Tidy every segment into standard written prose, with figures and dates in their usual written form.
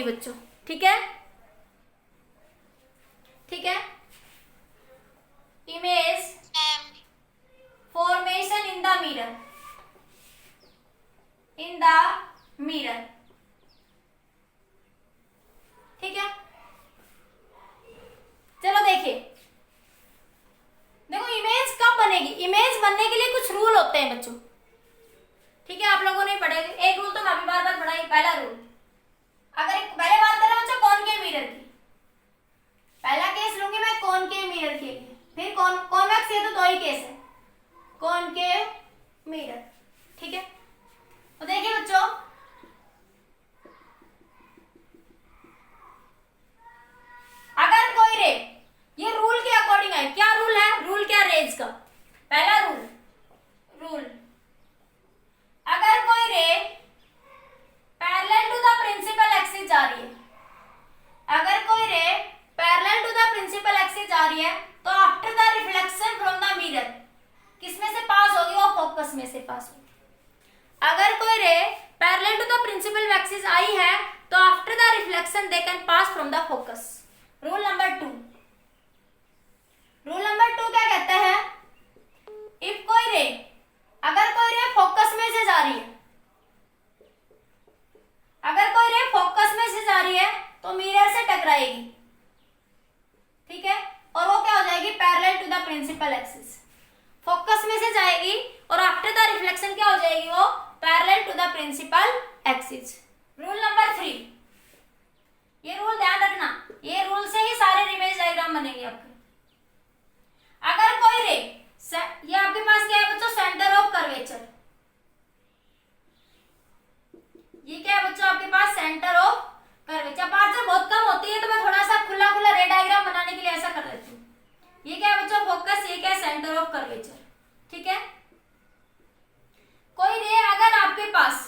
होगी बच्चों, ठीक है, ठीक है। Image formation in the mirror, in the mirror, ठीक है। चलो देखिए, देखो इमेज कब बनेगी, इमेज बनने के लिए कुछ रूल होते हैं बच्चों, ठीक है। आप लोगों ने पढ़े, एक रूल तो मैं भी बार बार पढ़ाई। पहला रूल, अगर पहले बात करें बच्चों कॉनकेव मिरर की, पहला केस लूंगी मैं कॉनकेव मिरर के लिए, फिर कॉन्वेक्स है तो दो ही केस है, कॉनकेव मिरर, ठीक है। तो देखिए बच्चों, अगर कोई रे, ये रूल के अकॉर्डिंग है, क्या रूल है, रूल क्या रेज का, पहला रूल, रूल अगर कोई ray parallel to the principal axis जा रही है, अगर कोई ray parallel to the principal axis जा रही है, तो after the reflection from the mirror किसमें से पास होगी, वो फोकस में से पास होगी। अगर कोई ray parallel to the principal axis आई है, तो after the reflection they can pass from the focus. Rule number 2, rule number 2 क्या कहता है, इफ कोई रे, अगर कोई रे फोकस में से जा रही है, अगर कोई रे फोकस में से जा रही है तो मिरर से टकराएगी, ठीक है, और वो क्या हो जाएगी, parallel to the principal axis, focus में से जाएगी और आफ्टर द रिफ्लेक्शन क्या हो जाएगी, वो parallel to the principal axis. Rule number 3, ये रूल ध्यान रखना, ये रूल से ही सारे इमेज डायग्राम बनेंगे आपके। अगर कोई रे, ये आपके पास क्या है बच्चों, सेंटर ऑफ कर्वेचर, ये क्या है बच्चों आपके पास, सेंटर ऑफ कर्वेचर। अपर्चर बहुत कम होती है तो मैं थोड़ा सा खुला खुला रे डायग्राम बनाने के लिए ऐसा कर देती हूँ। ये क्या है बच्चों, फोकस, ये क्या है, सेंटर ऑफ कर्वेचर, ठीक है। कोई रे अगर आपके पास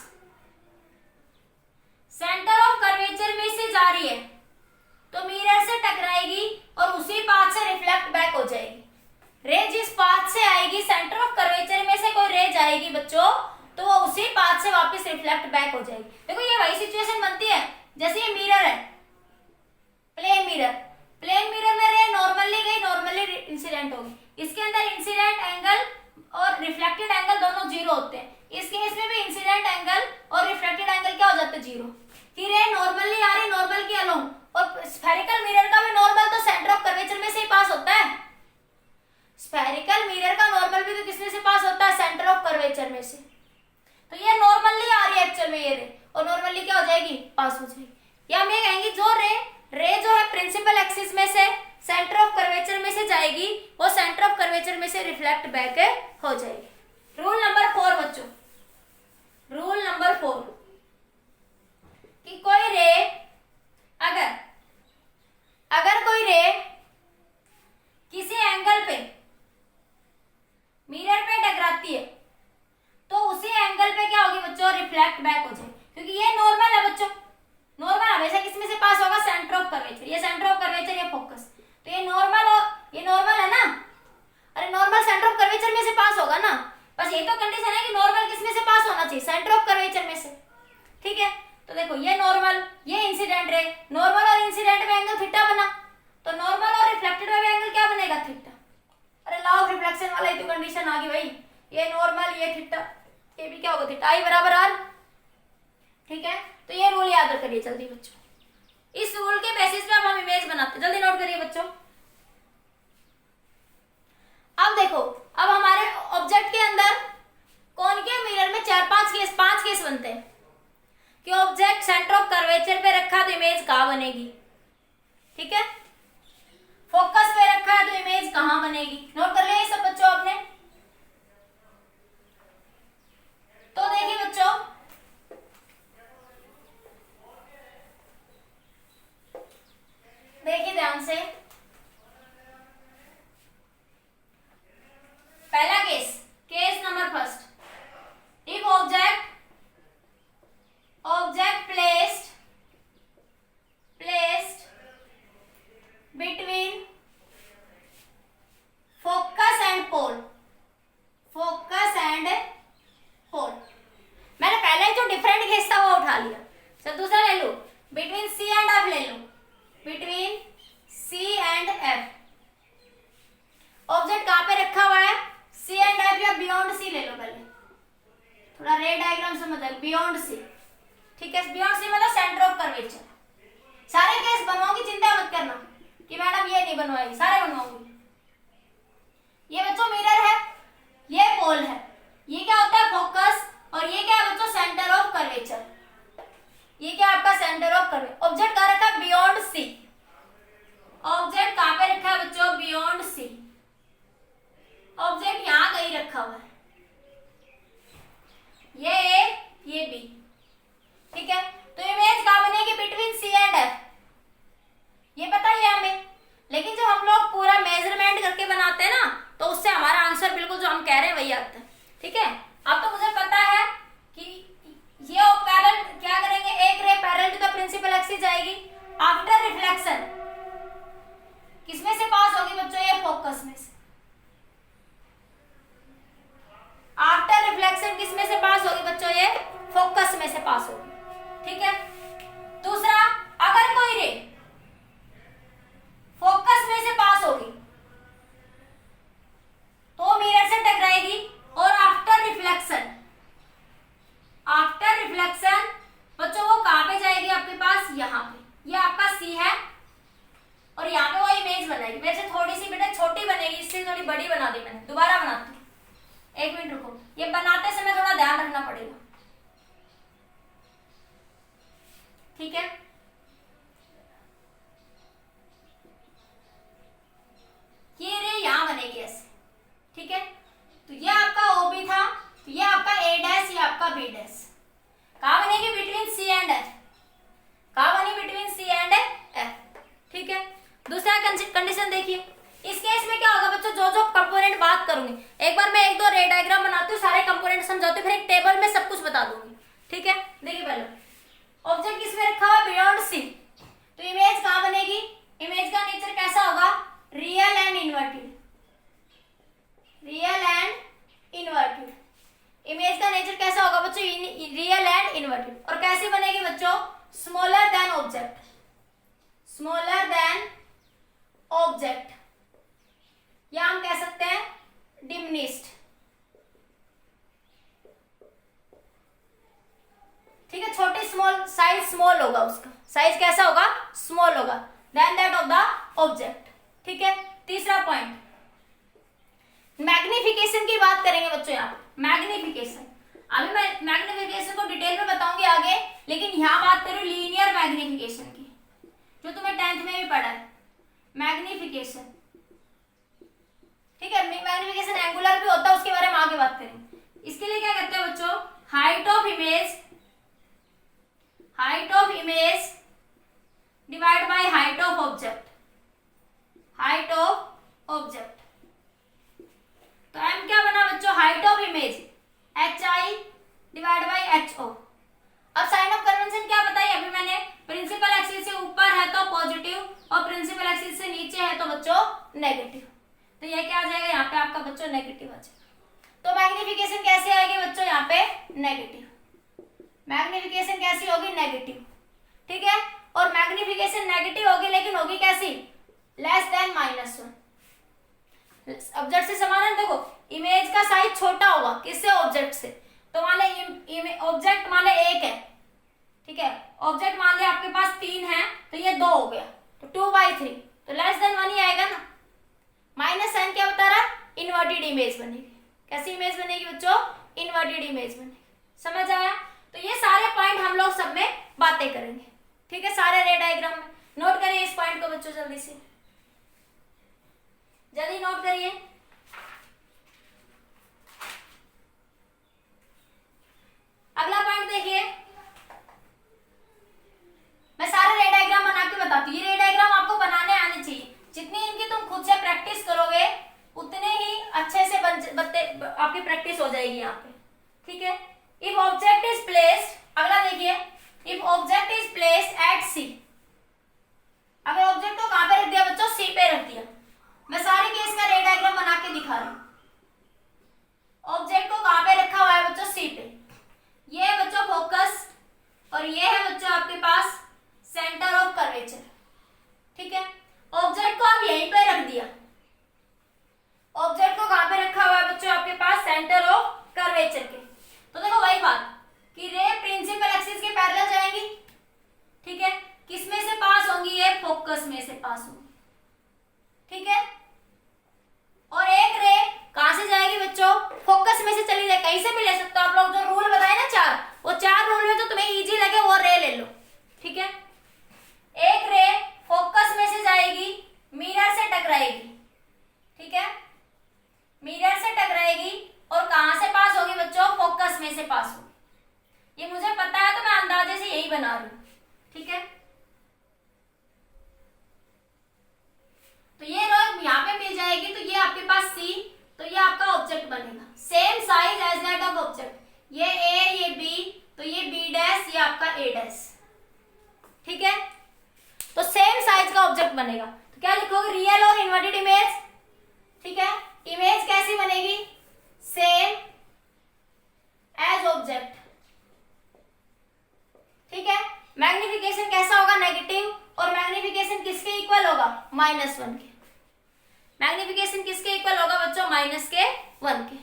सेंटर ऑफ कर्वेचर में से जा रही है तो मिरर से टकराएगी और उसी पाथ से रिफ्लेक्ट बैक हो जाएगी। रे जिस पाथ से आएगी, सेंटर ऑफ कर्वेचर में से कोई रे जाएगी बच्चों, तो वो उसी पाथ से वापस रिफ्लेक्ट बैक हो जाएगी। देखो ये वही सिचुएशन बनती है जैसे ये मिरर है, प्लेन मिरर, प्लेन मिरर में रे नॉर्मली गई, नॉर्मली इंसिडेंट होगी। इसके अंदर इंसिडेंट एंगल और रिफ्लेक्टेड एंगल दोनों जीरो होते हैं। इस केस में भी इंसिडेंट एंगल और रिफ्लेक्टेड एंगल क्या हो जाते हैं, जीरो। कि रे नॉर्मली आ रही, नॉर्मल के अलोंग, और स्फेरिकल मिरर का भी नॉर्मल तो सेंटर ऑफ कर्वेचर में से ही पास होता है। स्फेरिकल मिरर का नॉर्मल भी तो किसमें से पास होता है, सेंटर ऑफ कर्वेचर में से। तो ये नॉर्मली आ रही है एक्चुअल में ये रे, और नॉर्मली क्या हो जाएगी, पास हो जाएगी। या हम ये कहेंगे जो रे जो है प्रिंसिपल एक्सिस में से सेंटर ऑफ कर्वेचर में से जाएगी, वो सेंटर ऑफ कर्वेचर में से रिफ्लेक्ट बैक हो जाएगी। रूल नंबर 4 बच्चों, रूल नंबर 4, कि कोई रे अगर कोई रे किसी एंगल पे मिरर पे टकराती है तो उसी एंगल पे क्या होगी बच्चों, रिफ्लेक्ट बैक हो जाएगी। क्योंकि ये नॉर्मल है बच्चों, नॉर्मल हमेशा किसमें से पास होगा, सेंटर ऑफ कर्वेचर। ये सेंटर ऑफ कर्वेचर, ये फोकस, तो ये नॉर्मल है ना, अरे नॉर्मल सेंटर ऑफ कर्वेचर में से पास होगा ना। बस ये तो कंडीशन है कि नॉर्मल किसमें से पास होना चाहिए, सेंटर ऑफ कर्वेचर में से, ठीक है। तो देखो ये नॉर्मल, ये इंसिडेंट रे, नॉर्मल और इंसिडेंट में एंगल थीटा बना, तो नॉर्मल और रिफ्लेक्टेड में एंगल क्या बनेगा, थीटा। अरे लॉ ऑफ रिफ्लेक्शन वाला ही तो कंडीशन आ गई भाई, ये नॉर्मल, ये थीटा, ये भी क्या होगा, थीटा, आई बराबर आर, ठीक है। तो ये रूल याद करिए जल्दी बच्चों। इस रूल के बेसिस पे अब हम इमेज बनाते हैं, जल्दी नोट करिए बच्चों। अब देखो, अब हमारे ऑब्जेक्ट के अंदर कॉनकेव मिरर में 5 केस बनते हैं कि ऑब्जेक्ट सेंटर ऑफ कर्वेचर पे रखा तो इमेज कहां बनेगी, ठीक है। फोकस पे रखा है तो इमेज कहां बनेगी, नोट कर लिया सब बच्चों आपने। तो देखिए बच्चों, देखिए ध्यान से, पहला case number first, if object placed between focus and pole, नाम से मतलब बियॉन्ड सी, ठीक है, बियॉन्ड सी मतलब सेंटर ऑफ कर्वेचर। सारे केस बनवाऊंगी, चिंता मत करना कि मैडम ये नहीं बनवाएगी, सारे बनवाऊंगी। ये बच्चों मिरर है, ये पोल है, ये क्या होता है फोकस, और ये क्या है बच्चों सेंटर ऑफ कर्वेचर। ये क्या आपका सेंटर ऑफ कर्वेचर। ऑब्जेक्ट कहाँ रखा है, बियॉन्ड सी। ऑब्जेक्ट कहाँ पे रखा है बच्चों, बियॉन्ड सी। ऑब्जेक्ट यहाँ कहीं रखा हुआ है, ये ए ये बी, ठीक है। तो इमेज कहाँ बनेगी, बिटवीन सी एंड एफ, ये पता ही है हमें। लेकिन जब हम लोग पूरा मेजरमेंट करके बनाते हैं ना, तो उससे हमारा आंसर बिल्कुल जो हम कह रहे हैं वही आता है, ठीक है। अब तो मुझे पता है कि ये पैरेलल क्या करेंगे, एक ray parallel to the principal axis जाएगी। आफ्टर रिफ्लेक्शन किसमें से पास होगी बच्चों, ये फोकस में से। आफ्टर रिफ्लेक्शन किसमें से पास होगी बच्चों, ये फोकस में से पास होगी, ठीक है। दूसरा, अगर कोई रे फोकस में से पास होगी तो मिरर से टकराएगी, और आफ्टर रिफ्लेक्शन बच्चों वो कहां पे जाएगी आपके पास, यहाँ पे। ये आपका सी है और यहाँ पे वो इमेज बनाएगी। मेरे से थोड़ी सी बेटा छोटी बनेगी, इससे थोड़ी बड़ी बना दी मैंने, दोबारा बनाती हूँ, एक मिनट रुको। ये बनाते समय थोड़ा ध्यान रखना पड़ेगा, ठीक है। ये रे यहां बनेगी ऐसे, ठीक है। तो ये आपका ओबी था, तो ये आपका ए डैश, ये आपका बी डैश। कहां बनेगी, बिटवीन सी एंड एफ। कहां बनी, बिटवीन सी एंड एफ, ठीक है। दूसरा कंडीशन देखिए, इस केस में क्या होगा बच्चों, जो जो कंपोनेंट बात करूंगी, एक बार मैं एक दो रे डायग्राम बनाती हूँ, सारे कंपोनेंट समझाती हूँ, फिर एक टेबल में सब कुछ बता दूंगी, ठीक है। देखिए पहले ऑब्जेक्ट किसमें रखा हुआ, बियॉन्ड सी। तो इमेज कहां बनेगी, इमेज का नेचर कैसा होगा, real and inverted. Real and inverted, image का नेचर कैसा होगा बच्चों, रियल एंड इन्वर्टेड। और कैसे बनेगी बच्चों, smaller than object, smaller than object, या हम कह सकते हैं डिमिनिश्ड, ठीक है। छोटी स्मॉल, साइज स्मॉल होगा, उसका साइज कैसा होगा, स्मॉल होगा than that of the object, ठीक है। तीसरा पॉइंट, मैग्निफिकेशन की बात करेंगे बच्चों। यहाँ मैग्निफिकेशन, अभी मैं मैग्निफिकेशन को डिटेल में बताऊंगी आगे, लेकिन यहाँ बात करूँ लीनियर मैग्निफिकेशन की, जो तुम्हें 10th में भी पढ़ा है, मैग्निफिकेशन, ठीक है। मैग्निफिकेशन एंगुलर भी होता है, उसके बारे में आगे बात करेंगे। इसके लिए क्या करते हैं बच्चों, height of image divide by height of object, height of object. तो एम क्या बना बच्चों, height of image HI divide by HO। अब साइन ऑफ कन्वेंशन क्या बताई अभी मैंने, प्रिंसिपल एक्सिस से ऊपर है तो पॉजिटिव, और प्रिंसिपल एक्सिस से नीचे है तो बच्चों नेगेटिव। तो ये क्या आ जाएगा, यहाँ पे आपका बच्चों नेगेटिव आ जाएगा। तो मैग्निफिकेशन कैसे आएगी बच्चों, यहाँ पे नेगेटिव। मैग्निफिकेशन कैसी होगी, नेगेटिव, ठीक है। और मैग्निफिकेशन नेगेटिव होगी, लेकिन होगी कैसी, लेस देन -1। ऑब्जेक्ट से समान, देखो इमेज का साइज छोटा होगा किससे, ऑब्जेक्ट से। तो मान ले ऑब्जेक्ट मान ले 1 है, ठीक है। ऑब्जेक्ट मान ले आपके पास 3 है, तो ये 2 हो गया, तो 2/3, तो लेस देन 1 ही आएगा ना। माइनस साइन क्या बता रहा है, इन्वर्टेड इमेज बनेगी। कैसी इमेज बनेगी बच्चों, इन्वर्टेड इमेज बनेगी। समझ आया। तो ये सारे पॉइंट हम लोग सब में बातें करेंगे, ठीक है, सारे रे डायग्राम में। नोट करिए इस पॉइंट को बच्चों, जल्दी से जल्दी नोट करिए। अगला पॉइंट देखिए, मैं सारे रे डायग्राम बना के बताती हूँ। ये रे डायग्राम आपको बनाने आने चाहिए, जितनी इनकी तुम खुद से प्रैक्टिस करोगे उतने ही अच्छे से आपकी प्रैक्टिस हो जाएगी यहाँ पे, ठीक है। इफ ऑब्जेक्ट इज प्लेस्ड, अगला देखिए, if object is placed at C. अगर ऑब्जेक्ट को कहां पे रख दिया बच्चों, सी पे रख दिया। मैं सारे केस का रे डायग्राम बना पास होगी, ठीक है। और एक रे कहां से जाएगी बच्चों, फोकस में से चली जाए, कहीं से भी ले सकते हो आप लोग, जो रूल बताए ना चार, वो चार रूल में तो तुम्हें इजी लगे वो रे ले लो, ठीक है। एक रे फोकस में से जाएगी, मिरर से टकराएगी, ठीक है, मिरर से टकराएगी और कहां से पास होगी बच्चों, फोकस में से पास होगी। ये मुझे पता है तो मैं अंदाजे से यही बना रही हूं, ठीक है। तो ये रो यहाँ पे मिल जाएगी, तो ये आपके पास सी, तो ये आपका ऑब्जेक्ट बनेगा, same size as that of object, ये ए ये बी, तो ये बी डैश, ये आपका ए डैश, ठीक है। तो सेम साइज का ऑब्जेक्ट बनेगा, तो क्या लिखोगे, रियल और इन्वर्टेड इमेज, ठीक है। इमेज कैसी बनेगी, सेम एज ऑब्जेक्ट, ठीक है। मैग्निफिकेशन कैसा होगा, नेगेटिव, और मैग्निफिकेशन किसके इक्वल होगा, -1 के। मैग्निफिकेशन किसके इक्वल होगा बच्चों, -1 के,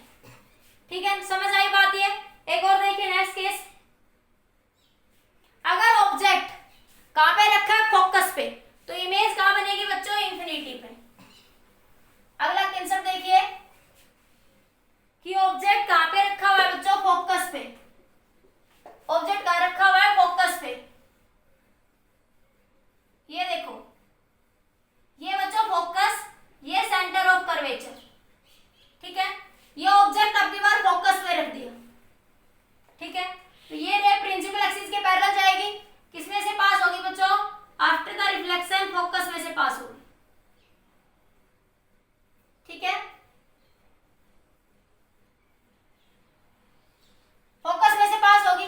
ठीक है। समझ आई बात ये। एक और देखिए नेक्स्ट केस, अगर ऑब्जेक्ट कहां पे रखा है, फोकस पे, तो इमेज कहां बनेगी बच्चों, इंफिनिटी पे। अगला कंसेप्ट देखिए कि ऑब्जेक्ट कहां पे रखा हुआ है बच्चों, फोकस पे। ऑब्जेक्ट कहां रखा हुआ है, फोकस पे। ये देखो, ये बच्चों फोकस, ये सेंटर ऑफ कर्वेचर, ठीक है। ये ऑब्जेक्ट अब की बार फोकस पे रख दिया, ठीक है। तो ये रे प्रिंसिपल एक्सिस के पैरेलल जाएगी, किसमें से पास होगी बच्चों, आफ्टर द रिफ्लेक्शन फोकस में से पास होगी, ठीक है। फोकस में से पास होगी,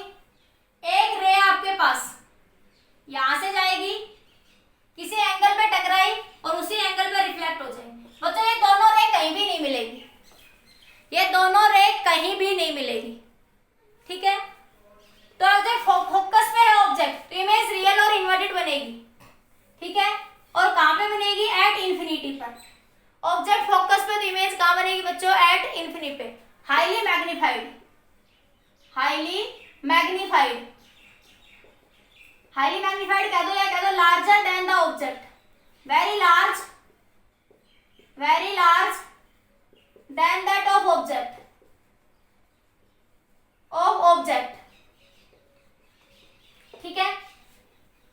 एक रे आपके पास यहां से जाएगी, किसी एंगल पे टकराई और उसी एंगल पे रिफ्लेक्ट हो जाएगी। बच्चों ये दोनों रे कहीं भी नहीं मिलेगी, ये दोनों रे कहीं भी नहीं मिलेगी, ठीक है। तो ऑब्जेक्ट फोकस पे है ऑब्जेक्ट, तो इमेज रियल और इन्वर्टेड बनेगी, ठीक है। और कहां पे बनेगी, एट इंफिनिटी पर। ऑब्जेक्ट फोकस पे, तो इमेज कहां बनेगी बच्चों, एट इंफिनिटी पे, highly magnified, highly magnified, highly magnified कह दो या कह दो larger than the object, very large than that of object, ठीक है।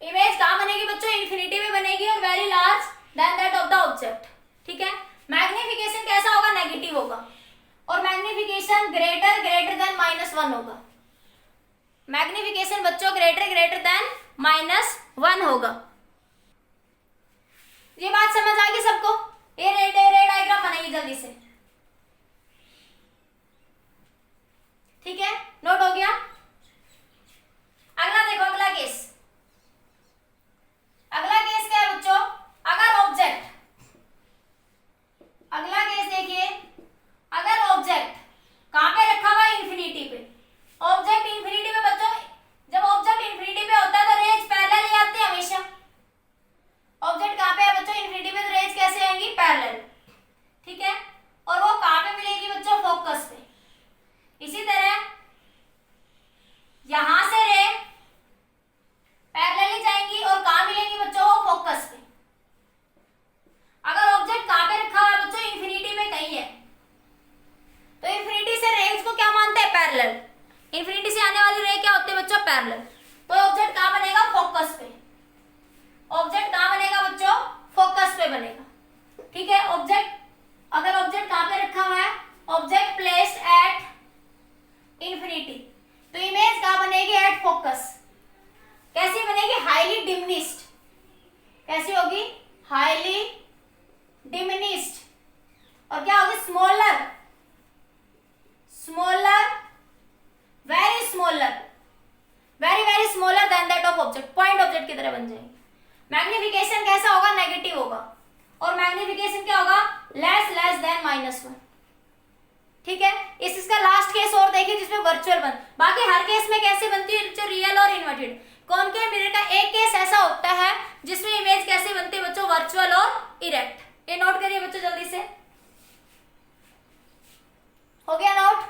इमेज कहां बनेगी बच्चों, इंफिनिटी में बनेगी और very large than that of the object, ठीक है। मैग्निफिकेशन कैसा होगा, नेगेटिव होगा, और मैग्निफिकेशन ग्रेटर देन -1 होगा। मैग्निफिकेशन बच्चों ग्रेटर देन -1 होगा। ये बात समझ आ गई सबको, ये रे डायग्राम बनाइए जल्दी से, ठीक है, नोट हो गया। अगला देखो, अगला केस क्या है बच्चों, अगर ऑब्जेक्ट, अगला केस देखिए, अगर ऑब्जेक्ट कहां पे रखा हुआ है, इंफिनिटी पे। ऑब्जेक्ट इंफिनिटी पे बच्चों, जब ऑब्जेक्ट इंफिनिटी पे होता है तो रेज पैरेलल ही आती है हमेशा। ऑब्जेक्ट कहां पे है बच्चों, इंफिनिटी पे, तो रेज कैसे आएंगी, पैरेलल, ठीक है। और वो कहां पे मिलेगी बच्चों, फोकस पे। इसी तरह यहां से रे पैरेलल ही जाएंगी और कहां मिलेंगी बच्चों, फोकस पे। अगर ऑब्जेक्ट कहां पे रखा हुआ है बच्चों, इंफिनिटी में कहीं है, तो इंफिनिटी से रेज को क्या मानते हैं, पैरेलल। इंफिनिटी से आने वाली रे क्या होती है बच्चों, पैरेलल। तो ऑब्जेक्ट कहां बनेगा, फोकस पे। ऑब्जेक्ट कहां बनेगा बच्चों, फोकस पे बनेगा, ठीक है। ऑब्जेक्ट, अगर ऑब्जेक्ट कहां पे रखा हुआ है, ऑब्जेक्ट प्लेस्ड एट इंफिनिटी, तो इमेज कहां बनेगी, एट फोकस। कैसी बनेगी, हाईली डिमिनिश्ड, कैसी होगी, हाईली डिमिनिश्ड, और क्या होगी, smaller very smaller than that of object, point object की तरह बन जाएगी। मैग्निफिकेशन कैसा होगा, नेगेटिव होगा, और मैग्निफिकेशन क्या होगा, लेस देन -1, ठीक है। इसका लास्ट केस और देखिए जिसमें वर्चुअल बन, बाकी हर केस में कैसे बनती है, जो रियल और इन्वर्टेड। कॉनकेव मिरर का एक केस ऐसा होता है जिसमें इमेज कैसे बनती है बच्चों, वर्चुअल और इरेक्ट। ये नोट करिए बच्चों जल्दी से, हो गया नोट,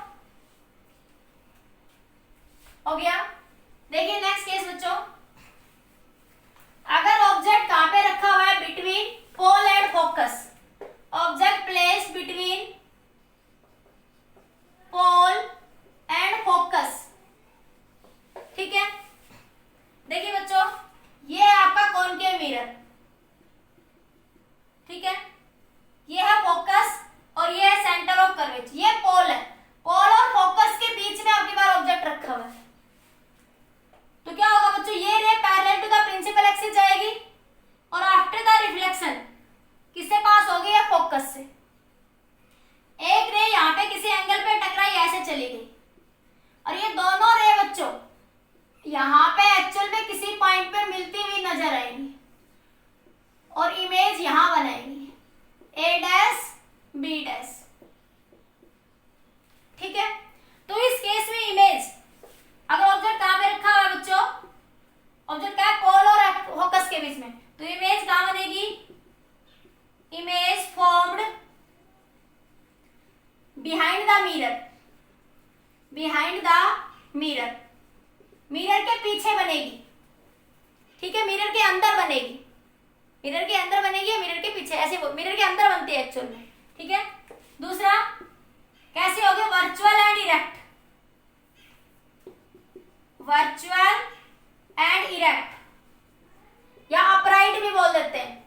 हो गया। देखिए नेक्स्ट केस बच्चों, अगर ऑब्जेक्ट कहां पे रखा हुआ है, between pole and focus, object place between pole and focus. ठीक है, देखिए बच्चों, ये है आपका कॉनकेव मिरर, ठीक है, ये है फोकस और ये है सेंटर ऑफ कर्वेचर। ये पोल है, पोल और फोकस के बीच में आपके पास ऑब्जेक्ट रखा हुआ है, तो क्या होगा बच्चों, ये ray parallel to the principal axis जाएगी और आफ्टर द रिफ्लेक्शन किससे पास होगी, या फोकस से। एक रे यहाँ पे किसी एंगल पे टकराई, ऐसे चली गई, और ये दोनों रे बच्चों यहाँ पे एक्चुअल में किसी पॉइंट पे मिलती हुई नजर आएगी और इमेज यहाँ बनाएगी ए डैश बी डैश। ठीक है, तो इस केस में इमेज, अगर ऑब्जेक्ट कहां पे रखा हुआ है बच्चों, ऑब्जेक्ट क्या है, पोल और फोकस के बीच में, तो इमेज कहां बनेगी, image formed behind the mirror, behind the mirror, mirror के पीछे बनेगी। ठीक है, मिरर के अंदर बनेगी, मिरर के अंदर बनेगी या मिरर के पीछे, ऐसे मिरर के अंदर बनती है एक्चुअल में। ठीक है, दूसरा कैसे होगी, virtual and erect, virtual and erect या अपराइट भी बोल देते हैं,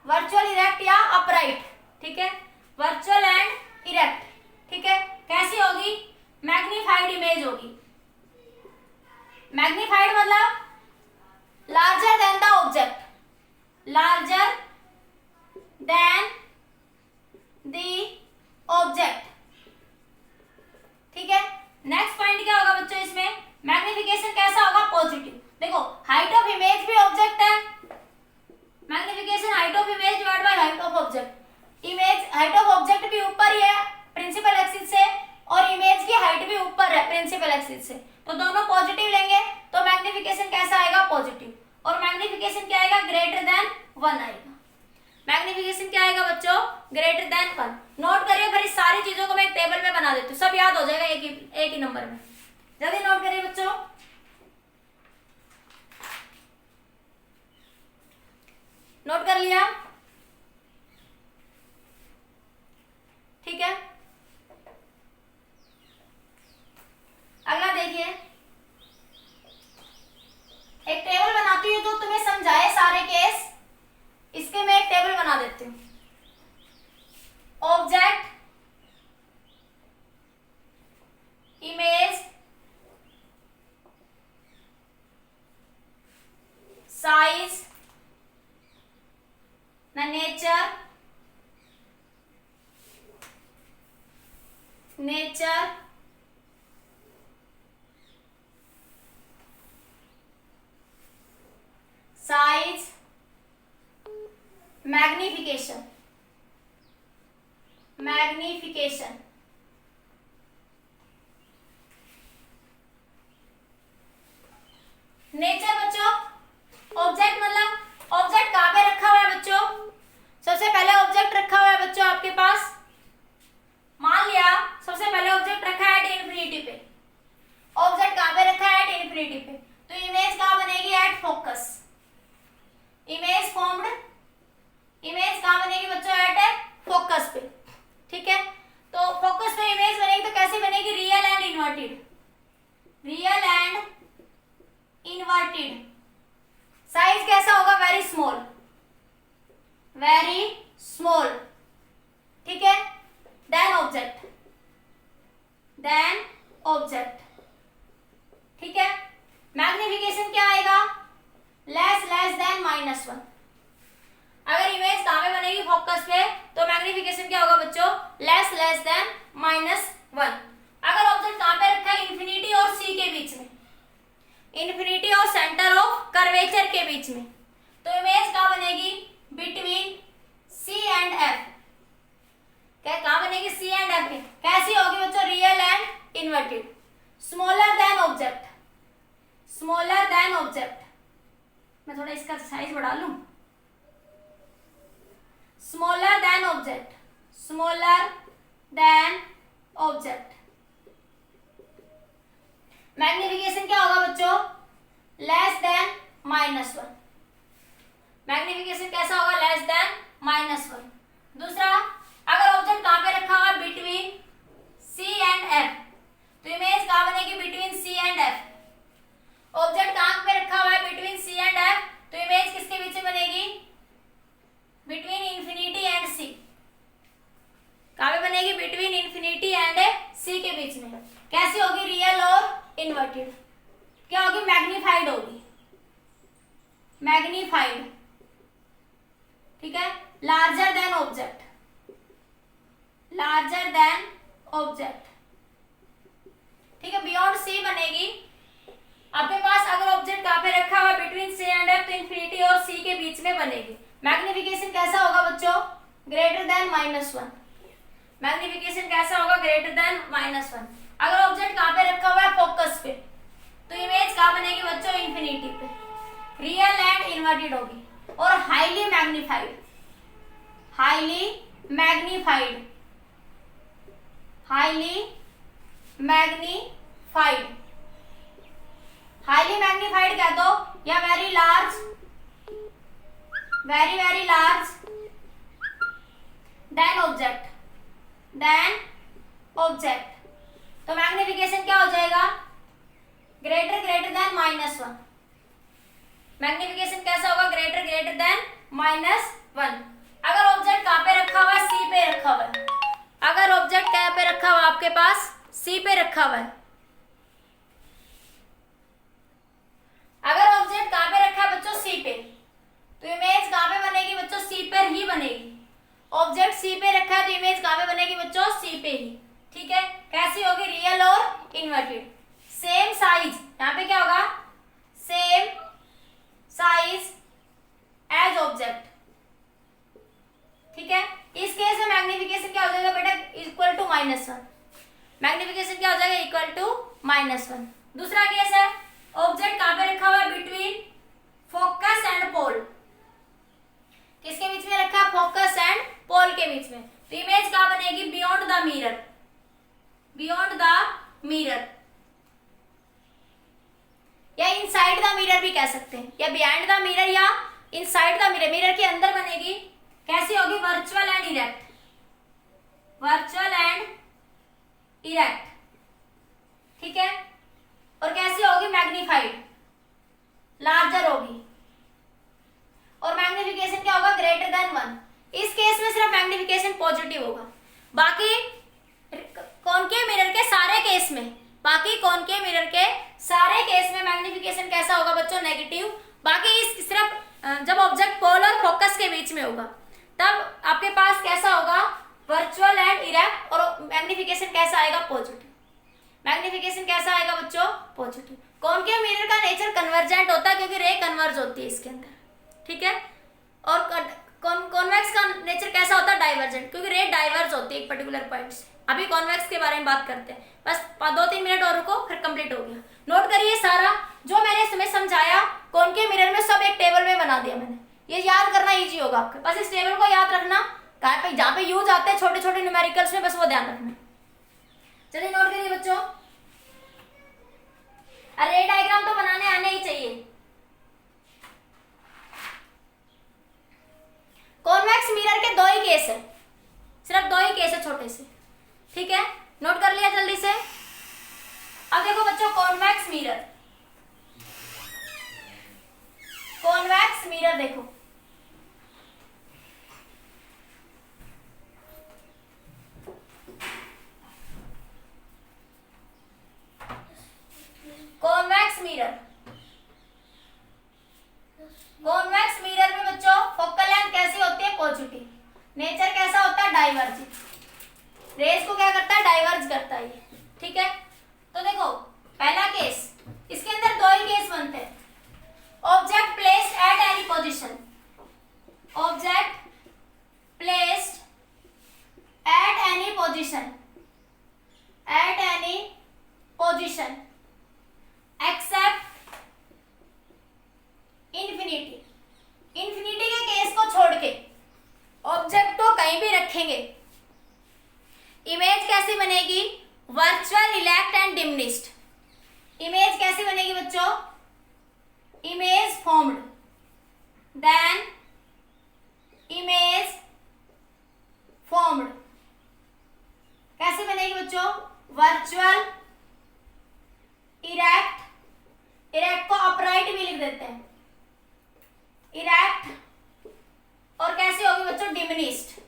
वर्चुअल इरेक्ट या अपराइट। ठीक है, वर्चुअल एंड इरेक्ट। ठीक है, कैसी होगी, मैग्नीफाइड इमेज होगी। मैग्नीफाइड मतलब larger than the object, larger than the object. ठीक है, नेक्स्ट पॉइंट क्या होगा बच्चों, इसमें मैग्निफिकेशन कैसा होगा, पॉजिटिव। देखो हाइट ऑफ इमेज भी ऑब्जेक्ट है, magnification height of image divide by height of object. Image height of object भी ऊपर ही है प्रिंसिपल एक्सिस से और इमेज की हाइट भी ऊपर है प्रिंसिपल एक्सिस से, तो दोनों पॉजिटिव लेंगे तो मैग्निफिकेशन कैसा आएगा, पॉजिटिव। और मैग्निफिकेशन क्या आएगा, ग्रेटर देन 1 आएगा। मैग्निफिकेशन क्या आएगा बच्चों, ग्रेटर देन 1। नोट करिए, फिर इस सारी चीजों को मैं एक टेबल में बना देती हूँ, सब याद हो जाएगा एक ही नंबर में। जल्दी नोट करिए बच्चों, नोट कर लिया। ठीक है, अगला देखिए, एक टेबल बनाती हूँ जो तुम्हें समझाए सारे केस, इसके मैं एक टेबल बना देती हूँ। Object, image, size, nature, nature, size, magnification, magnification. Nature बच्चों, ऑब्जेक्ट मतलब ऑब्जेक्ट कहां पे रखा हुआ है बच्चों, सबसे पहले ऑब्जेक्ट रखा हुआ है बच्चों आपके पास, मान लिया सबसे पहले ऑब्जेक्ट रखा है एट इन्फिनिटी पे। ऑब्जेक्ट कहां पे रखा है, एट इन्फिनिटी पे, तो इमेज कहां बनेगी, at focus. Image formed, image कहां बनेगी बच्चों, एट फोकस पे। ठीक है, तो फोकस पे इमेज बनेगी तो कैसे बनेगी, real and inverted, real and inverted. Size कैसा होगा, वेरी स्मॉल, वेरी स्मॉल। ठीक है, देन ऑब्जेक्ट, देन ऑब्जेक्ट। ठीक है, मैग्निफिकेशन क्या आएगा, लेस देन -1। अगर इमेज कहां पे बनेगी, फोकस पे, तो मैग्निफिकेशन क्या होगा बच्चों, लेस देन -1। अगर ऑब्जेक्ट कहां पे रखा है, इन्फिनिटी और सी के बीच में, इन्फिनिटी और सेंटर ऑफ कर्वेचर के बीच में, तो इमेज कहां बनेगी, बिटवीन सी एंड एफ। क्या कहां बनेगी, सी एंड एफ में। कैसी होगी बच्चों, real and inverted, smaller than object, smaller than object. मैं थोड़ा इसका साइज बढ़ा लूं, smaller than object, smaller than object. Magnification क्या होगा बच्चों, लेस देन -1। मैग्निफिकेशन कैसा होगा, लेस देन -1। दूसरा, अगर ऑब्जेक्ट कहां पे रखा हुआ है, बिटवीन C एंड F, तो इमेज कहां बनेगी, between C and F। Object कहां पे रखा हुआ है, बिटवीन C एंड F, तो इमेज किसके बीच में बनेगी, बिटवीन इंफिनिटी एंड C। कहां पे बनेगी, बिटवीन इंफिनिटी एंड C के बीच में। कैसी होगी, रियल और इन्वर्टेड। क्या होगी, मैग्नीफाइड होगी, मैग्नीफाइड, ठीक है। Larger than object, larger than object, ठीक है। बियॉन्ड C बनेगी आपके पास। अगर ऑब्जेक्ट कहां पे रखा हुआ, बिटवीन C एंड F, तो इंफिनिटी और C के बीच में बनेगी। मैग्निफिकेशन कैसा होगा बच्चों, ग्रेटर देन -1। मैग्निफिकेशन कैसा होगा, ग्रेटर देन -1। अगर ऑब्जेक्ट कहां पे रखा हुआ है, फोकस पे, तो इमेज कहां बनेगी बच्चों, इंफिनिटी पे। रियल एंड इन्वर्टेड होगी। और highly magnified, highly magnified, highly magnified, highly magnified कह दो या very large, very very large than object, than object. तो मैग्निफिकेशन क्या हो जाएगा, ग्रेटर ग्रेटर देन -1। मैग्निफिकेशन कैसा होगा, ग्रेटर ग्रेटर देन -1। अगर ऑब्जेक्ट कहां पे रखा हुआ है, C पे रखा हुआ है। अगर ऑब्जेक्ट कहां पे रखा हुआ है, आपके पास C पे रखा हुआ है। अगर ऑब्जेक्ट कहां पे रखा है बच्चों, C पे, तो इमेज कहां पे बनेगी बच्चों, C पर ही बनेगी। ऑब्जेक्ट C पे रखा है तो इमेज कहां पे बनेगी बच्चों, C पे ही, ठीक है। कैसी होगी, रियल और इन्वर्टेड। सेम साइज, यहाँ पे क्या होगा, सेम साइज एज ऑब्जेक्ट, ठीक है। इस केस में मैग्निफिकेशन क्या हो जाएगा बेटा, इक्वल टू -1। मैग्निफिकेशन क्या हो जाएगा, इक्वल टू -1। दूसरा केस है, ऑब्जेक्ट कहां पे रखा हुआ है, बिटवीन फोकस एंड पोल। किसके बीच में रखा है, फोकस एंड पोल के बीच में। तो इमेज कहां बनेगी, beyond the mirror, beyond the mirror, या इनसाइड द मिरर भी कह सकते हैं, या बिहाइंड द मिरर, या इनसाइड द मिरर। मिरर के अंदर बनेगी। कैसी होगी, virtual and erect, virtual and erect, ठीक है। और कैसी होगी, मैग्नीफाइड, लार्जर होगी। और मैग्निफिकेशन क्या होगा, ग्रेटर देन 1। इस केस में सिर्फ मैग्निफिकेशन पॉजिटिव होगा। बाकी कॉनकेव मिरर के सारे केस में, बाकी कॉनकेव मिरर के सारे केस में मैग्निफिकेशन कैसा होगा बच्चों, नेगेटिव। बाकी इस सिर्फ जब ऑब्जेक्ट पोल और फोकस के बीच में होगा तब आपके पास कैसा होगा, वर्चुअल एंड इरेक्ट। और मैग्निफिकेशन कैसा आएगा, पॉजिटिव। मैग्निफिकेशन कैसा आएगा बच्चों, पॉजिटिव। कॉनकेव मिरर का नेचर कन्वर्जेंट होता है क्योंकि रे कन्वर्ज होती है इसके अंदर, ठीक है। और कॉन्वेक्स का नेचर कैसा होता है, डाइवर्जेंट, क्योंकि रे डाइवर्ज होती है एक पर्टिकुलर पॉइंट से। अभी कॉन्वेक्स के बारे में बात करते हैं, बस 2-3 मिनट और रुको, फिर कंप्लीट हो गया। नोट करिए सारा जो मैंने तुम्हें समझाया, कॉनकेव मिरर में सब एक टेबल में बना दिया मैंने। ये याद करना इजी होगा आपके, बस इस टेबल को याद रखना। जहाँ पे यूज आते हैं छोटे छोटे न्यूमेरिकल्स में, बस वो ध्यान रखना। चलिए नोट करिए बच्चों, रे डायग्राम तो बनाने आने ही चाहिए। कॉन्वेक्स मिरर के 2 ही केस है, सिर्फ 2 ही केस है छोटे से, ठीक है। नोट कर लिया जल्दी से। अब देखो बच्चों, कॉन्वेक्स मिरर, कॉन्वेक्स मिरर देखो, कॉन्वेक्स मिरर, कॉन्वेक्स मिरर में बच्चों फोकल लेंथ कैसी होती है, पॉजिटिव। नेचर कैसा होता है, डाइवर्जिंग। रेज को क्या करता है, डाइवर्ज करता है, ठीक है। तो देखो पहला केस, इसके अंदर 2 ही केस बनते हैं। Object placed at any position, object placed at any position, at any position except infinity. Infinity के केस को छोड़ के ऑब्जेक्ट को कहीं भी रखेंगे, इमेज कैसी बनेगी, virtual, erect and diminished. Image कैसी बनेगी बच्चों, image formed then image formed. कैसे बनेगी बच्चों? वर्चुअल इरेक्ट, इरेक्ट को अपराइट भी लिख देते हैं, इरेक्ट। और कैसे होगी बच्चों? Diminished,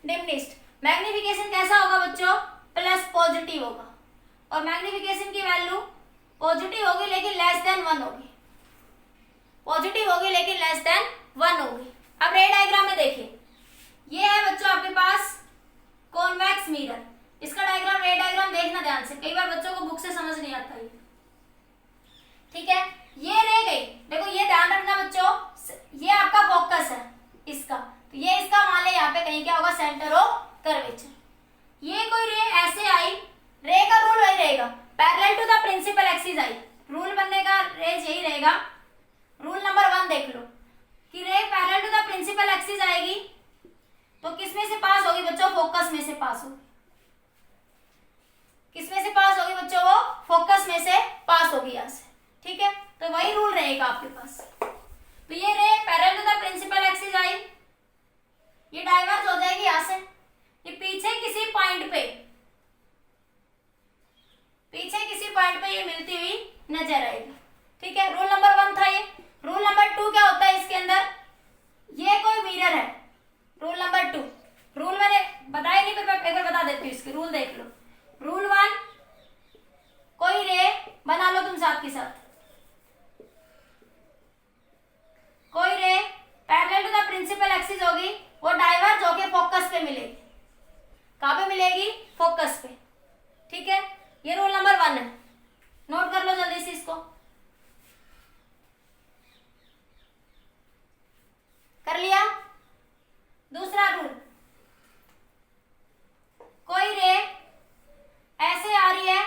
diminished. मैग्निफिकेशन कैसा होगा बच्चों? प्लस पॉजिटिव होगा, और मैग्निफिकेशन की वैल्यू पॉजिटिव होगी लेकिन लेस देन 1 होगी, पॉजिटिव होगी लेकिन लेस देन 1 होगी। अब रे डायग्राम में देखिए, ये है बच्चों आपके पास कॉन्वेक्स मिरर। इसका डायग्राम, रे डायग्राम देखना ध्यान से, कई बार बच्चों को बुक से समझ नहीं आता है। ठीक है, ये रे गई, देखो ये ध्यान रखना बच्चों, ये आपका फोकस है इसका, तो ये इसका मान ले यहाँ पे कहीं क्या होगा? Centre of curvature. ये कोई रे ऐसे आई, रे का रूल वही रहेगा, parallel to the principal axis आई। रूल बनने का रेज यही रहेगा। रूल नंबर 1 देख लो कि ray parallel to the principal axis आएगी तो किस में से पास होगी बच्चों? फोकस में से पास होगी। किस में से पास होगी बच्चों? वो फोकस में से पास होगी यहाँ से। ठीक है, तो वही रूल रहेगा आपके पास। तो ये ray parallel to the principal axis आई, ये डाइवर्ज हो जाएगी यहाँ से, ये पीछे किसी पॉइंट पे, पीछे किसी पॉइंट पे ये मिलती हुई नजर आएगी। ठीक है, रूल नंबर 1 था ये। रूल नंबर 2 क्या होता है इसके अंदर? ये कोई मिरर है, रूल नंबर 2। रूल मैंने बताया नहीं, पर एक बार बता देती हूँ, इसके रूल देख लो। रूल 1, कोई रे बना लो तुम साथ के साथ, कोई ray parallel to the principal axis होगी, वो डाइवर्ज होके फोकस पे मिलेगी। कहाँ पे मिलेगी? फोकस पे। ठीक है, ये रूल नंबर 1 है, नोट कर लो जल्दी से इसको। कर लिया? दूसरा रूल, कोई रे ऐसे आ रही है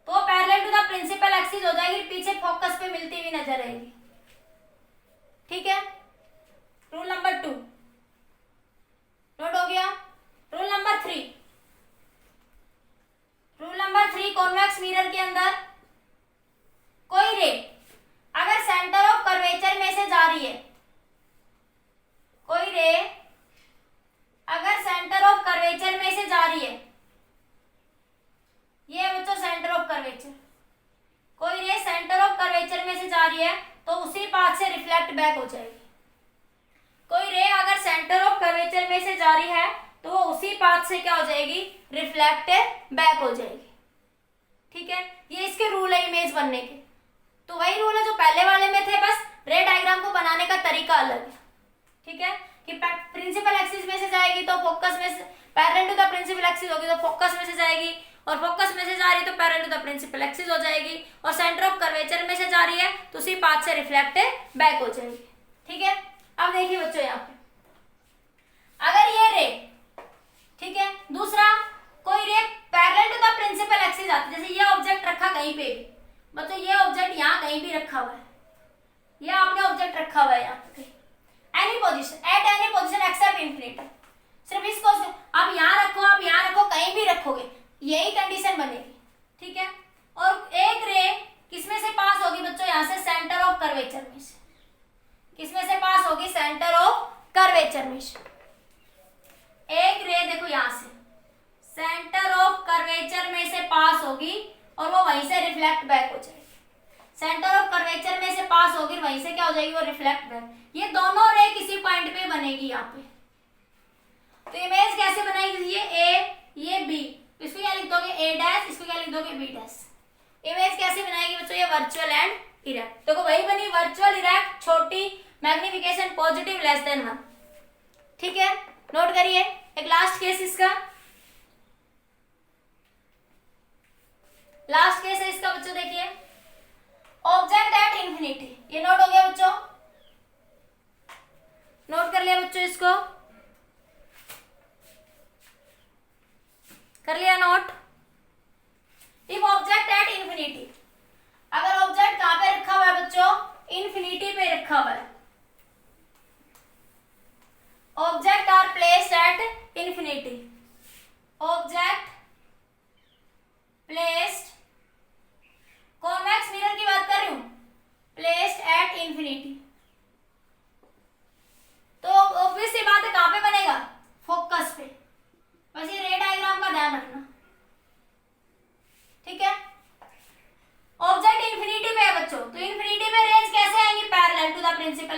तो parallel to the principal axis हो जाएगी, पीछे फोकस पे मिलती हुई नजर आएगी। ठीक है, रूल नंबर 2 नोट हो गया। Rule number 3, rule number 3 convex mirror के अंदर कोई रे अगर सेंटर ऑफ कर्वेचर में से जा रही है, कोई रे अगर सेंटर ऑफ कर्वेचर में से जा रही है, ये है बच्चों सेंटर ऑफ कर्वेचर, कोई रे सेंटर ऑफ कर्वेचर में से जा रही है तो उसी पाथ से रिफ्लेक्ट बैक हो जाएगी। कोई रे अगर सेंटर ऑफ कर्वेचर में से जा रही है तो वो उसी पाथ से क्या हो जाएगी? रिफ्लेक्ट बैक हो जाएगी। ठीक है, ये इसके रूल है इमेज बनने के। तो वही रूल है जो पहले वाले में थे, बस रे डायग्राम को बनाने का तरीका अलग है। ठीक है, कि प्रिंसिपल एक्सिस में से जाएगी तो फोकस में से, parallel to the principal axis होगी तो फोकस में से जाएगी, और फोकस में से जा रही है तो parallel to the principal axis हो जाएगी, और सेंटर ऑफ कर्वेचर में से जा रही है तो उसी पाथ से रिफ्लेक्ट बैक हो जाएगी। ठीक है, अब देखिए बच्चों यहाँ पे अगर ये रे, ठीक है, दूसरा कोई ray parallel to the principal axis आती है, जैसे ये ऑब्जेक्ट रखा कहीं पे भी, बच्चों ये ऑब्जेक्ट यहाँ कहीं भी रखा हुआ है, ये आपने ऑब्जेक्ट रखा हुआ है यहाँ पे any position, at any position except infinity, सिर्फ इसको आप यहाँ रखो, आप यहाँ रखो, कहीं भी रखोगे यही कंडीशन बनेगी। ठीक है, और एक रे किसमें से पास होगी बच्चों? यहाँ से सेंटर ऑफ कर्वेचर में से, किसमें से पास होगी? सेंटर ऑफ कर्वेचर में से। एक रे देखो यहाँ से सेंटर ऑफ कर्वेचर में से पास होगी और वो वहीं से रिफ्लेक्ट बैक हो जाएगी। सेंटर ऑफ कर्वेचर में से पास होगी, वहीं से क्या हो जाएगी? वो रिफ्लेक्ट बैक। ये दोनों रे किसी पॉइंट पे बनेगी यहाँ पे। तो इमेज कैसे बनाएगी? ये ए, ये बी, इसको क्या लिख दोगे? ए डैश, इसको क्या लिख दोगे? B dash. इमेज कैसे बनाएगी बच्चों? ये वर्चुअल एंड इरेक्ट। देखो वही बनी, वर्चुअल इरेक्ट, छोटी, मैग्निफिकेशन पॉजिटिव लेस देन 1। ठीक है, नोट करिए। एक लास्ट केस इसका, लास्ट केस है इसका बच्चों, देखिए ऑब्जेक्ट एट इंफिनिटी। ये नोट हो गया बच्चों, नोट कर लिया बच्चों, इसको कर लिया note. If object at infinity, अगर ऑब्जेक्ट कहां पे रखा हुआ है बच्चों? इंफिनिटी पे रखा हुआ है। Object are placed at infinity, object placed, convex mirror की बात कर रही हूं, placed at infinity,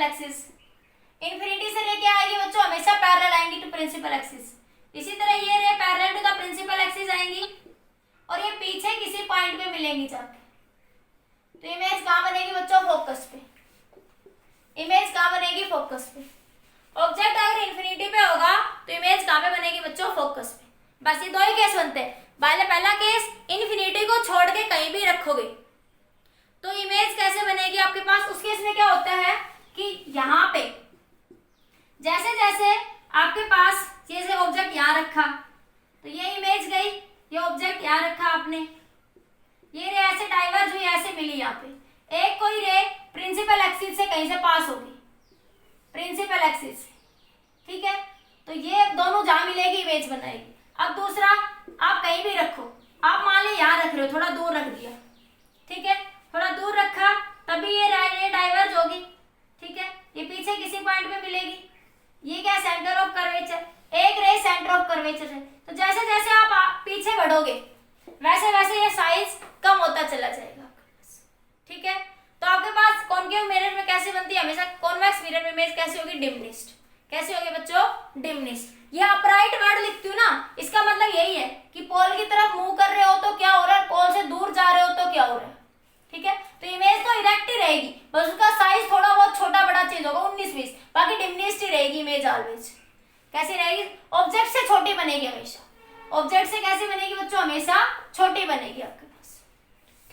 principal axis. Infinity से लेके आएगी बच्चों हमेशा पैरेलल आएंगी टू प्रिंसिपल एक्सिस। इसी तरह ये ray parallel to the principal axis आएंगी और ये पीछे किसी पॉइंट पे मिलेंगी जाके। तो इमेज कहाँ बनेगी बच्चों? फोकस पे। इमेज कहाँ बनेगी? फोकस पे। ऑब्जेक्ट अगर इन्फिनिटी पे होगा तो इमेज कहाँ पे बनेगी बच्चों? फोकस पे। बस ये दो ही केस बनते हैं। पहला केस इन्फिनिटी को छोड़ के कहीं भी रखोगे तो इमेज कैसे बनेगी आपके पास? उस केस में क्या होता है कि यहाँ पे जैसे जैसे आपके पास जैसे ऑब्जेक्ट यहाँ रखा तो ये इमेज गई, ये ऑब्जेक्ट यहाँ रखा आपने, ये रे ऐसे डाइवर्ज हुई, ऐसे मिली यहाँ पे। एक कोई रे प्रिंसिपल एक्सिस से कहीं से पास होगी, प्रिंसिपल एक्सिस से, ठीक है? तो ये दोनों जहां मिलेगी इमेज बनाएगी। अब दूसरा, आप कहीं भी रखो, आप मान ली यहाँ रख रहे हो, थोड़ा दूर रख दिया, ठीक है? थोड़ा दूर रखा तभी ये रे डाइवर्ज होगी, ठीक है? ये पीछे किसी पॉइंट पे मिलेगी। ये क्या? Centre of curvature. एक रे सेंटर ऑफ कर्वेचर है। तो जैसे जैसे आप पीछे बढ़ोगे वैसे वैसे ये साइज कम होता चला जाएगा, ठीक है? तो आपके पास कॉनकेव मिरर में कैसे बनती है? हमेशा कॉन्वेक्स मिरर में इमेज कैसे होगी? डिमिनिश्ड। कैसे होगी बच्चों? डिमिनिश्ड। ये अपराइट वर्ड लिखती हूँ ना, इसका मतलब यही है कि पोल की तरफ मूव कर रहे हो तो क्या हो रहा है, पोल से दूर जा रहे हो तो क्या हो रहा है, ठीक है? तो इमेज तो इरेक्ट ही रहेगी, बस उसका साइज थोड़ा बहुत छोटा बड़ा चेंज होगा, 19-20, बाकी डिमिनिश्ड ही रहेगी इमेज ऑलवेज। कैसी रहेगी? ऑब्जेक्ट से छोटी बनेगी हमेशा। ऑब्जेक्ट से कैसी बनेगी बच्चों? हमेशा छोटी बनेगी आपके पास,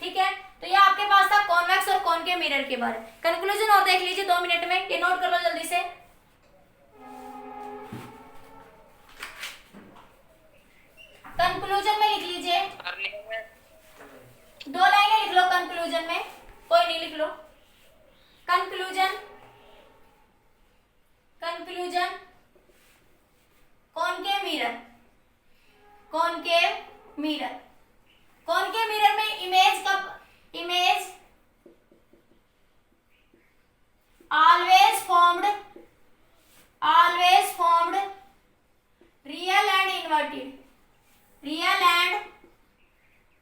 ठीक है? तो ये आपके पास था कॉन्वेक्स और कॉनकेव मिरर के बारे में। कंक्लूजन और देख लीजिए 2 मिनट में, ये नोट कर लो जल्दी से। कंक्लूजन में लिख लीजिए, 2 लाइनें लिख लो कंक्लूजन में, कोई नहीं लिख लो। Conclusion, conclusion concave mirror, concave mirror. Concave mirror में image image always formed real and inverted, real and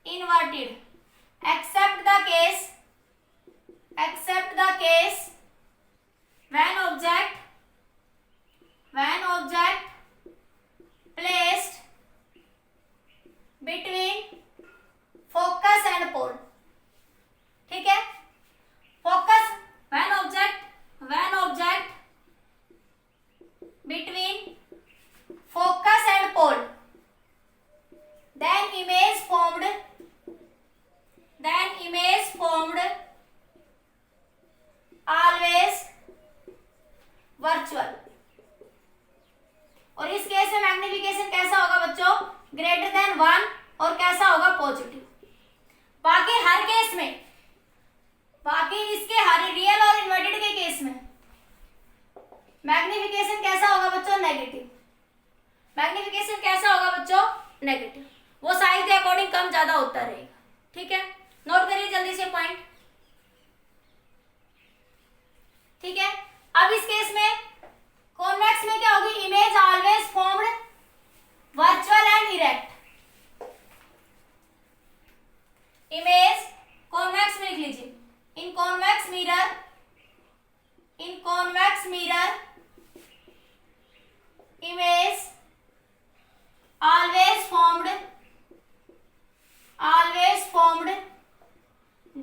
inverted, except the case when object placed between focus and pole, ठीक है? Focus when object between focus and pole, then image formed always virtual। और इस case में magnification कैसा होगा बच्चों? Greater than 1 और कैसा होगा? पॉजिटिव। बाकी हर केस में, बाकी इसके हर रियल और इन्वर्टेड के केस में मैग्निफिकेशन कैसा होगा बच्चों? नेगेटिव। मैग्निफिकेशन कैसा होगा बच्चों? नेगेटिव। वो साइज के अकॉर्डिंग कम ज्यादा होता रहेगा, ठीक है? नोट करिए जल्दी से पॉइंट, ठीक है? अब इस केस में कॉन्वेक्स में क्या होगी? Image always formed virtual and erect. Image convex में लिख लीजिए, in convex mirror image always formed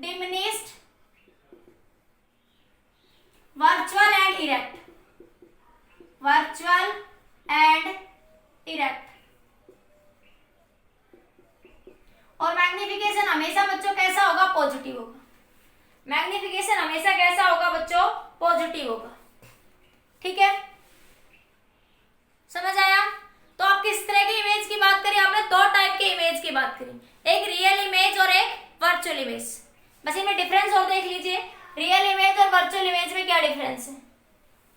diminished virtual and erect, और मैग्निफिकेशन हमेशा बच्चों कैसा होगा? पॉजिटिव होगा। मैग्निफिकेशन हमेशा कैसा होगा बच्चों? पॉजिटिव होगा, ठीक है? समझ आया? तो आप किस तरह की इमेज की बात करी? आपने 2 टाइप के इमेज की बात करी, एक रियल इमेज और एक वर्चुअल इमेज। बस इनमें डिफरेंस और देख लीजिए, रियल इमेज और वर्चुअल इमेज में क्या डिफरेंस है?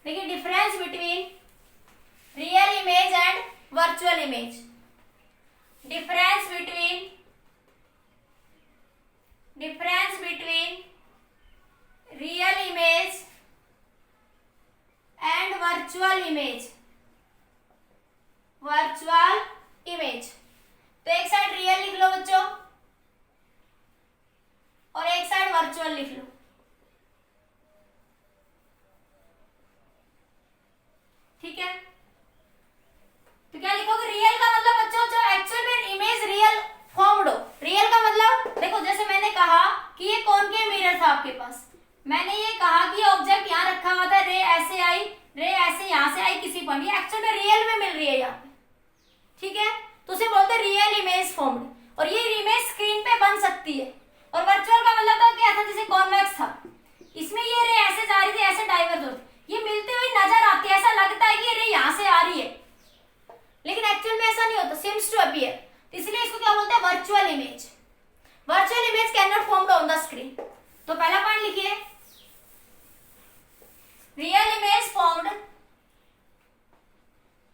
देखिए difference between real image and virtual image, difference between real image and virtual image. तो एक साइड रियल लिख लो बच्चों और एक साइड वर्चुअल लिख लो। कि ये कॉनकेव मिरर था आपके पास, मैंने ये कहा कि ऑब्जेक्ट यहाँ रखा हुआ था, रे ऐसे आई, रे ऐसे यहाँ से आई किसी पॉइंट, ये एक्चुअल में रियल में मिल रही है यहाँ पे, ठीक है। तो उसे बोलते हैं रियल इमेज फॉर्म्ड, और ये इमेज स्क्रीन पे बन सकती है। और वर्चुअल का मतलब तो क्या था, जैसे कॉन्वेक्स था, इसमें ये रे ऐसे जा रही थी, ऐसे डाइवर्ज होती, ये मिलती हुई नजर आती है, ऐसा लगता है कि ये रे यहाँ से आ रही है, लेकिन एक्चुअल में ऐसा नहीं होता, सीम्स टू अपीयर। इसलिए इसको क्या बोलते हैं, virtual image. Virtual image can not formed on the screen. तो पहला पॉइंट लिखिए, real image formed,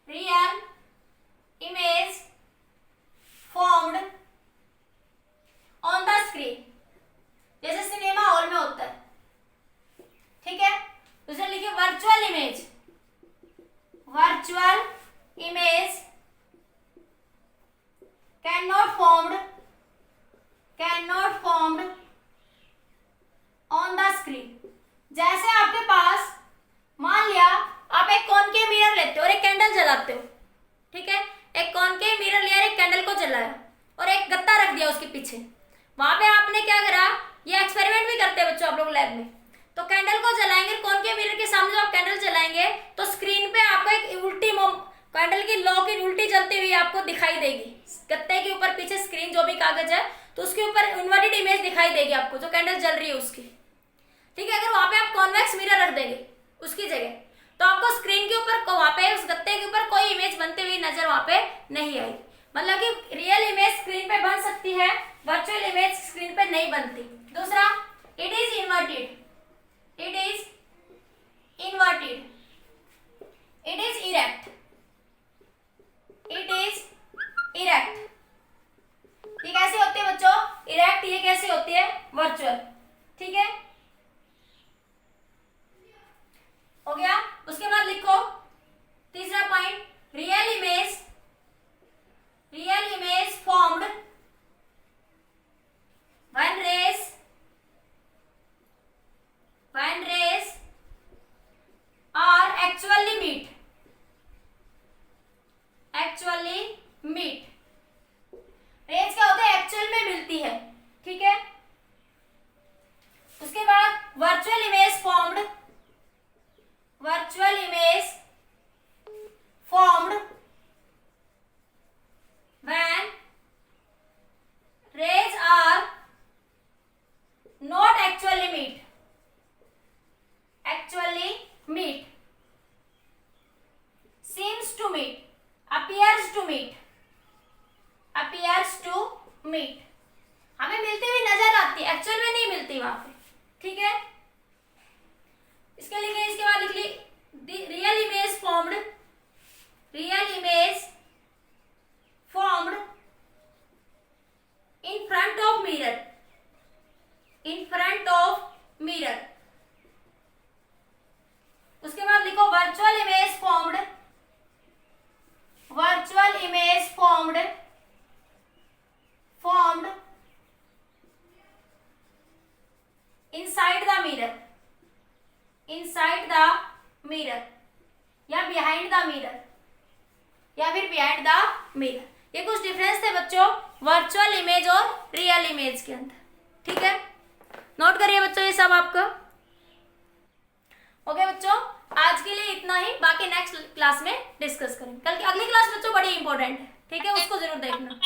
real image formed on the screen, जैसे सिनेमा हॉल में होता है, ठीक है। दूसरा लिखिए virtual image, virtual image cannot formed on the screen। जैसे आपके पास, मान लिया आप एक कॉनकेव मिरर लेते हो और एक कैंडल जलाते हो, ठीक है। एक कॉनकेव मिरर लिया, एक कैंडल को जलाया और एक गत्ता रख दिया उसके पीछे, वहां पे आपने क्या करा, ये एक्सपेरिमेंट भी करते हैं बच्चों आप लोग लैब में। तो कैंडल को जलाएंगे, कॉनकेव मिरर के सामने जब आप कैंडल जलाएंगे तो स्क्रीन पे आपको एक उल्टी कैंडल की लौ की उल्टी जलती हुई आपको दिखाई देगी, गत्ते के ऊपर पीछे स्क्रीन जो भी कागज है तो उसके ऊपर इन्वर्टेड इमेज दिखाई देगी आपको, जो कैंडल जल रही है उसकी, ठीक है। अगर वहां पे आप कॉन्वेक्स मिरर रख देंगे उसकी जगह, तो आपको स्क्रीन के ऊपर, वहां पे उस गत्ते के ऊपर कोई इमेज बनते हुई नजर वहां पे नहीं आई। मतलब कि रियल इमेज स्क्रीन पे बन सकती है, वर्चुअल इमेज स्क्रीन पे नहीं बनती। दूसरा, it is inverted, it is inverted, it is erect, it is erect. ये कैसे होती है बच्चों, इरेक्ट, ये कैसे होती है, वर्चुअल, ठीक है, हो गया। उसके बाद लिखो तीसरा point, real image formed when rays are actually meet, rays क्या होता है, एक्चुअल में मिलती है, ठीक है। उसके बाद virtual image formed, virtual image formed when rays are not actually meet, seems to meet, appears to meet, हमें मिलती हुई नजर आती है, एक्चुअल में नहीं मिलती वहां पे, ठीक है। इसके लिए इसके बाद लिख ली real image formed, real image formed in front of mirror, in front of mirror। उसके बाद लिखो virtual image formed, virtual image formed inside the mirror, inside the mirror या behind the mirror या फिर behind the mirror। ये कुछ difference थे बच्चों वर्चुअल इमेज और रियल इमेज के अंदर, ठीक है। नोट करिए बच्चों ये सब आपका। ओके बच्चों, आज के लिए इतना ही, बाकी नेक्स्ट क्लास में डिस्कस करेंगे। कल की अगली क्लास बच्चों बड़ी इंपॉर्टेंट है, ठीक है, उसको जरूर देखना।